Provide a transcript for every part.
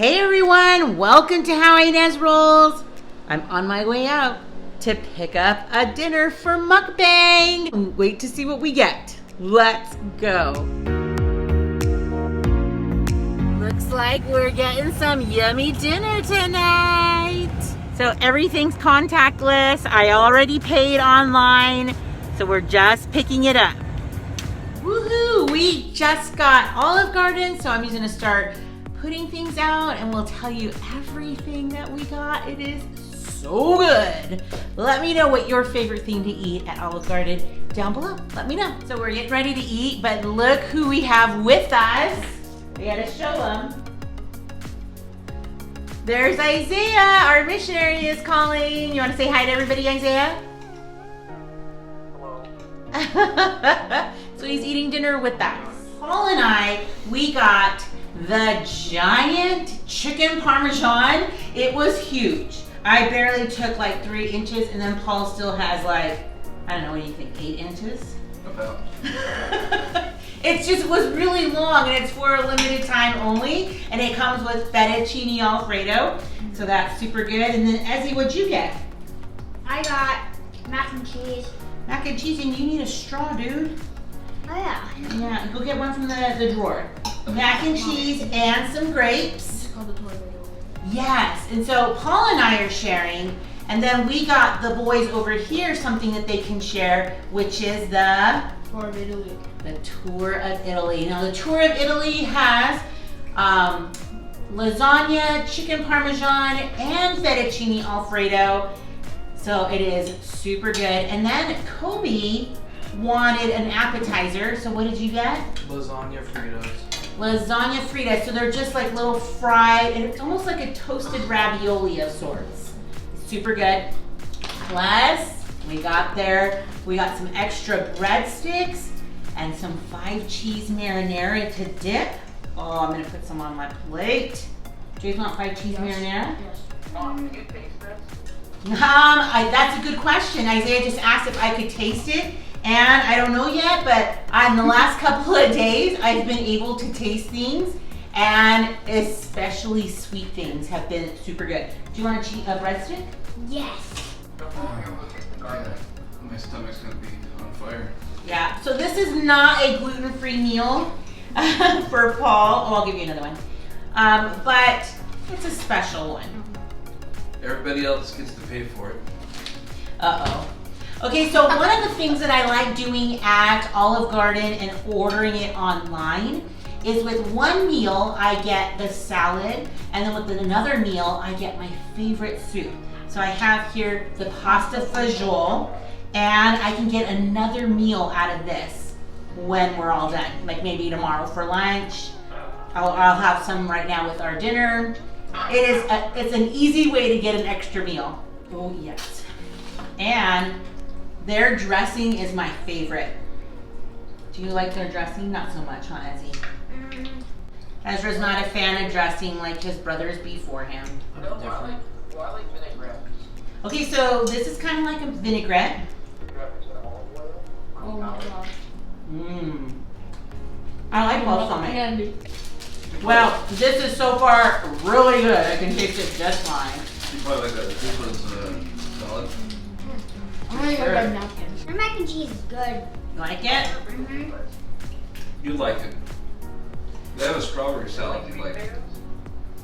Hey everyone, welcome to How Ines Rolls. I'm on my way out to pick up a dinner for Mukbang. Wait to see what we get. Let's go. Looks like we're getting some yummy dinner tonight. So everything's contactless. I already paid online, so we're just picking it up. Woohoo! We just got Olive Garden, so I'm just gonna start putting things out and we'll tell you everything that we got. It is so good. Let me know what your favorite thing to eat at Olive Garden down below. Let me know. So we're getting ready to eat, but look who we have with us. We gotta show them. There's Isaiah, our missionary is calling. You wanna say hi to everybody, Isaiah? Hello. So he's eating dinner with us. Paul and I, we got the giant chicken parmesan. It was huge. I barely took like 3 inches, and then Paul still has like, I don't know, what do you think, 8 inches? About. It was really long, and it's for a limited time only, and it comes with fettuccine alfredo, so that's super good. And then Ezzy, what'd you get? I got mac and cheese. Mac and cheese, and you need a straw, dude. Oh yeah. Yeah, go get one from the drawer. Mac and cheese and some grapes. It's called the toilet. Yes, and so Paul and I are sharing, and then we got the boys over here something that they can share, which is the Tour of Italy. The tour of Italy. Now the tour of Italy has lasagna, chicken parmesan, and fettuccine alfredo. So it is super good. And then Kobe wanted an appetizer. So what did you get? Lasagna Fritos. Lasagna fritas. So they're just like little fried, and it's almost like a toasted ravioli of sorts. Super good. Plus, we got some extra breadsticks and some 5 cheese marinara to dip. Oh, I'm gonna put some on my plate. Do you want 5 cheese marinara? Yes. Can you taste this? That's a good question. Isaiah just asked if I could taste it, and I don't know yet, but in the last couple of days, I've been able to taste things, and especially sweet things have been super good. Do you want a breadstick? Yes. My stomach's gonna be on fire. Yeah, so this is not a gluten-free meal for Paul. Oh, I'll give you another one. But it's a special one. Everybody else gets to pay for it. Uh-oh. Okay, so one of the things that I like doing at Olive Garden and ordering it online is with one meal, I get the salad, and then with another meal, I get my favorite soup. So I have here the pasta fagioli, and I can get another meal out of this when we're all done. Like maybe tomorrow for lunch. I'll have some right now with our dinner. It's an easy way to get an extra meal. Oh yes. And their dressing is my favorite. Do you like their dressing? Not so much, huh, Ezzy? Ezra's not a fan of dressing like his brothers before him. No, I like vinaigrette. Okay, so this is kind of like a vinaigrette. Oh my gosh. Mmm. I like balsamic. Candy. Well, this is so far really good. I can taste it just fine. You probably like that. This was salad. I'm gonna Sure. go get napkins. Their mac and cheese is good. You like it? Mm-hmm. You'd like it. They have a strawberry salad. You'd like it.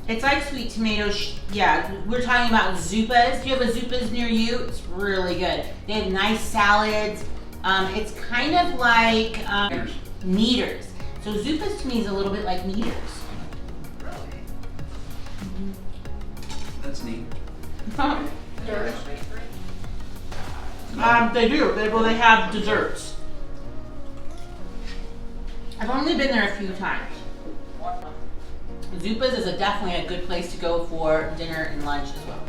It's like sweet tomatoes. Yeah, we're talking about zupas. Do you have a zupas near you? It's really good. They have nice salads. It's kind of like meters. So zupas to me is a little bit like meters. Really? That's neat. They do. They have desserts. I've only been there a few times. Zupas is definitely a good place to go for dinner and lunch as well.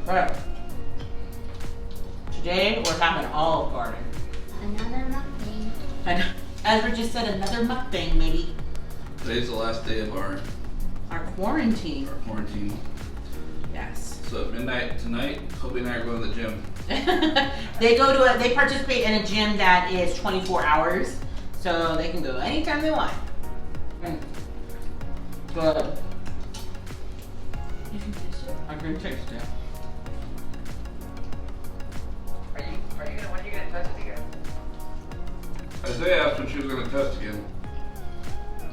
Right. Today we're having Olive Garden. Another mukbang. And Ezra just said another mukbang maybe. Today's the last day of our Our quarantine. quarantine. Yes. So at midnight tonight, Kobe and I are going to the gym. They participate in a gym that is 24 hours, so they can go anytime they want. Good. I can taste it. When are you gonna test it again? Isaiah asked when she was gonna test again.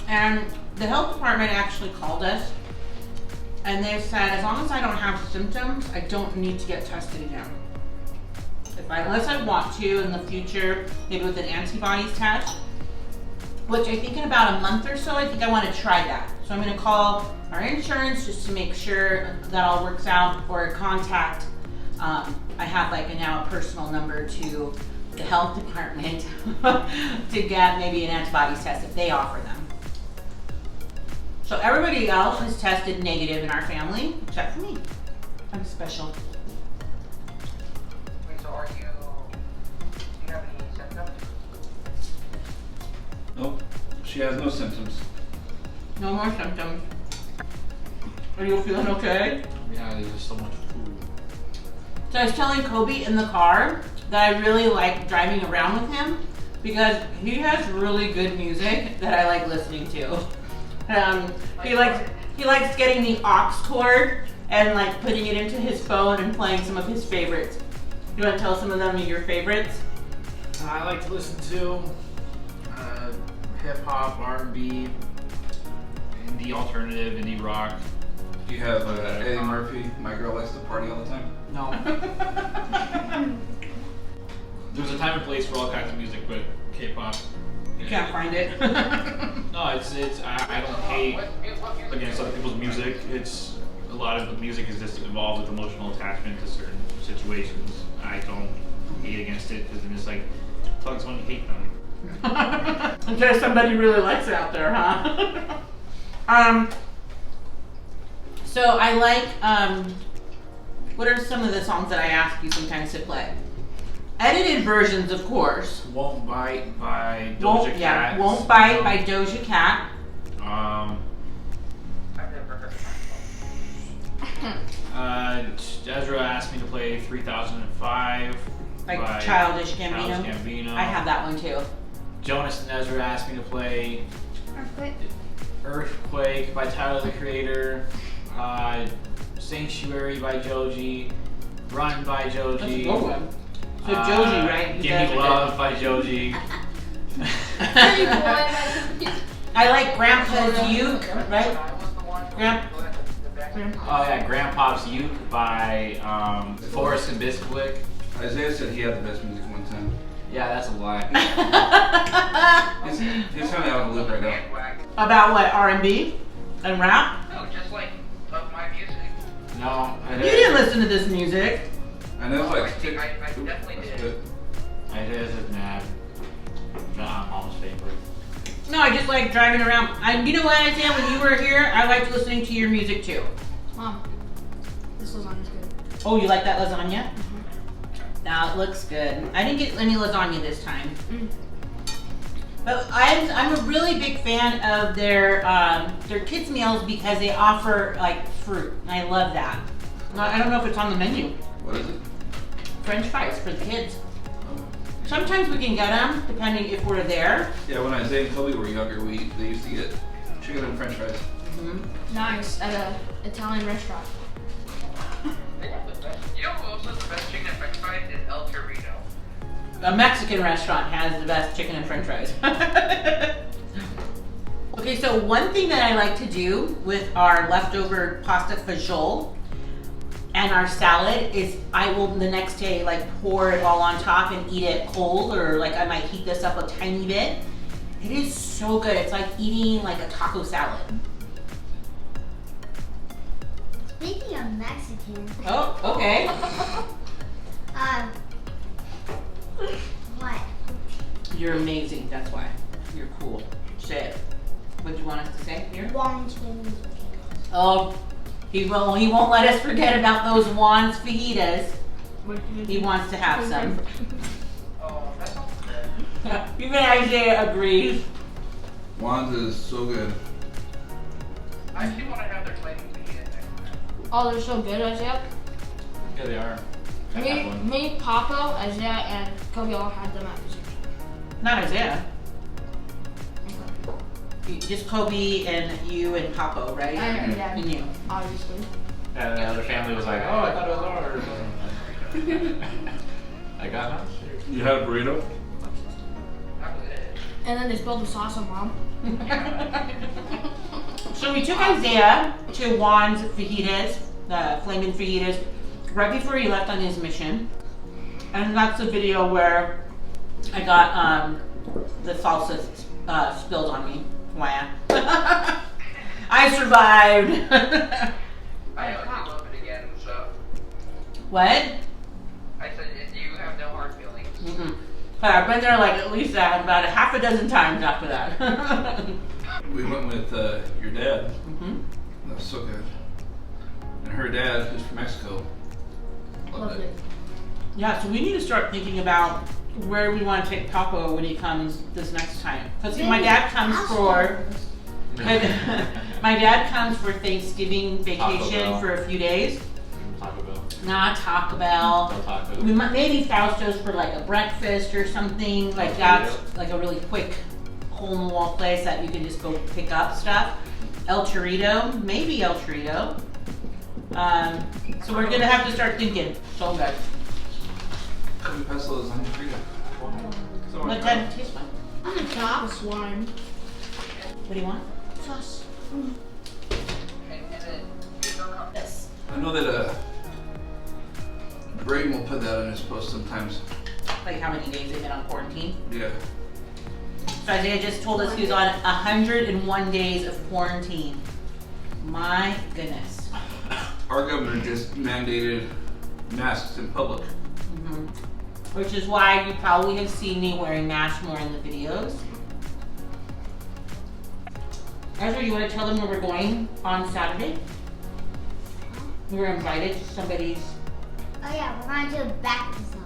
And the health department actually called us and they said as long as I don't have symptoms, I don't need to get tested again. Unless I want to in the future, maybe with an antibodies test, which I think in about a month or so, I think I want to try that. So I'm going to call our insurance just to make sure that all works out, or contact. I have now a personal number to the health department to get maybe an antibodies test if they offer them. So everybody else is tested negative in our family, except for me. I'm special. Wait, so do you have any symptoms? Nope. She has no symptoms. No more symptoms. Are you feeling okay? Yeah, there's just so much food. So I was telling Kobe in the car that I really like driving around with him because he has really good music that I like listening to. He likes getting the aux cord and putting it into his phone and playing some of his favorites. You want to tell some of them your favorites? I like to listen to hip hop, R&B, indie alternative, indie rock. You have Eddie Murphy. My girl likes to party all the time. No. There's a time and place for all kinds of music, but K-pop. You can't find it. No, I don't hate against other people's music. It's a lot of the music is just involved with emotional attachment to certain situations. I don't hate against it because it's like talk to someone you hate them. Until somebody really likes it out there, huh? So I like, what are some of the songs that I ask you sometimes to play? Edited versions, of course. Won't Bite by Doja Cat. Yeah, Won't Bite by Doja Cat. I've never heard of Ezra asked me to play 3005 Like by Childish Gambino. Gambino. I have that one too. Jonas and Ezra asked me to play Earthquake by Tyler the Creator, Sanctuary by Joji, Run by That's a Joji. good one. So Joji, right? He Give does Me it. Love by Joji. I like Grandpa's Uke, right? Oh yeah, Grandpa's Uke by Forrest and Bisquick. Isaiah said he had the best music one time. Yeah, that's a lie. He's kind of out of the loop right now. About what, R&B and rap? No, just of my music. No, You didn't listen to this music. I know I definitely That's did. good. Isaiah's is mad. Not mom's favorite. No, I just like driving around. You know what, Isaiah, when you were here, I liked listening to your music too. Mom, this lasagna's good. Oh, you like that lasagna? Now it looks good. I didn't get any lasagna this time. But I'm a really big fan of their kids meals because they offer fruit. And I love that. I don't know if it's on the menu. What is it? French fries for the kids. Sometimes we can get them depending if we're there. Yeah, when Isaiah and Kobe were younger, they used to get chicken and French fries. Nice, at an Italian restaurant. They have the best. You know who also has the best chicken and french fries is El Torito. A Mexican restaurant has the best chicken and French fries. Okay, so one thing that I like to do with our leftover pasta fagioli and our salad is I will the next day pour it all on top and eat it cold, or I might heat this up a tiny bit. It is so good. It's like eating a taco salad. Speaking of Mexican, Oh, okay. what? You're amazing. That's why. You're cool. Say it. What do you want us to say here? One twins. Oh, he won't let us forget about those Juan's fajitas. He wants to have some. Oh, that sounds good. Even Isaiah agrees. Juan's is so good. I actually want to have their flaming fajita next time. Oh, they're so good, Isaiah. Yeah, they are. I have one. Me, Papa, Isaiah, and Kobe all had them at the same Not Isaiah. time. Just Kobe and you and Papo, right? And Dad. And you. Obviously. And the other family was like, oh, I thought it was ours. I got none. You had a burrito? And then they spilled the sauce on Mom. So we took Isaiah to Juan's fajitas, the flaming fajitas, right before he left on his mission. And that's the video where I got the salsa spilled on me. Wow. I survived. I hope you love it again, so. What? I said, you have no hard feelings. Mm-mm. I've been there like at least about a half a dozen times after that. We went with your dad. Mm-hmm. That was so good. And her dad, who's from Mexico, loved Loved it. it. Yeah, so we need to start thinking about where we want to take Taco when he comes this next time. Because my dad comes for my dad comes for Thanksgiving vacation Bell. for a few days. Taco Bell. Not Taco Bell. No taco. We might maybe Fausto's for like a breakfast or something like that, like a really quick hole in the wall place that you can just go pick up stuff. El Chorito, maybe El Chorito. So we're gonna have to start thinking. So good. Can we pass those on your Let that taste fun. I'm gonna top swine. What do you want? Sauce. And then, you don't have This. I know that Braden will put that on his post sometimes. Like how many days they've been on quarantine. Yeah. So Isaiah just told us he was on 101 days of quarantine. My goodness. Our governor just mandated masks in public. Hmm. Which is why you probably have seen me wearing masks more in the videos. Ezra, you want to tell them where we're going on Saturday? We were invited to somebody's. Oh yeah, we're going to baptism.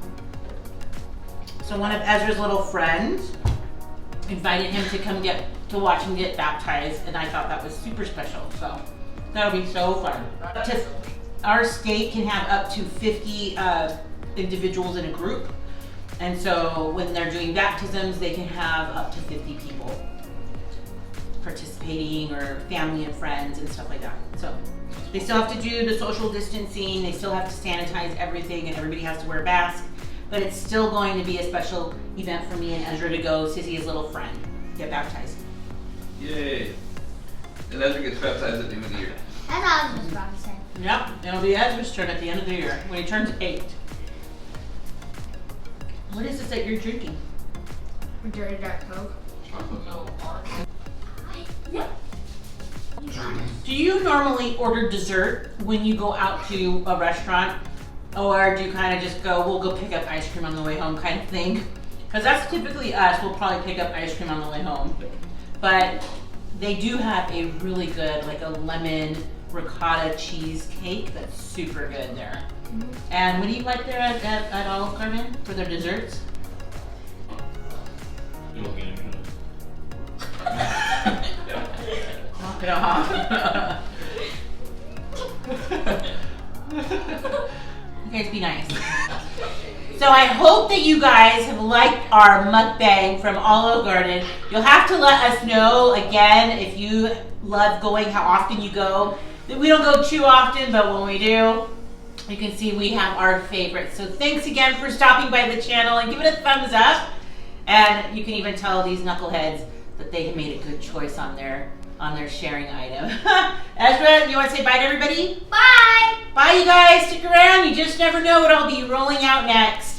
So one of Ezra's little friends invited him to come to watch him get baptized, and I thought that was super special. So that would be so fun. Our state can have up to 50 individuals in a group, and so when they're doing baptisms, they can have up to 50 people participating, or family and friends and stuff like that. So they still have to do the social distancing, they still have to sanitize everything, and everybody has to wear a mask, but it's still going to be a special event for me and Ezra to go to see his little friend get baptized. Yay. And Ezra gets baptized at the end of the year. That's all I was just about to say. Yep, it'll be Ezra's turn at the end of the year when he turns 8. What is this that you're drinking? Dirty Dark Coke. Do you normally order dessert when you go out to a restaurant? Or do you kind of just go, we'll go pick up ice cream on the way home kind of thing? Because that's typically us, we'll probably pick up ice cream on the way home. But they do have a really good, like a lemon ricotta cheesecake that's super good there. And what do you like there at Olive Garden for their desserts? You're looking at me. Knock it off. You guys be nice. So I hope that you guys have liked our mukbang from Olive Garden. You'll have to let us know again if you love going, how often you go. We don't go too often, but when we do, you can see we have our favorites. So thanks again for stopping by the channel, and give it a thumbs up. And you can even tell these knuckleheads that they have made a good choice on their sharing item. Ezra, you want to say bye to everybody? Bye! Bye, you guys. Stick around. You just never know what I'll be rolling out next.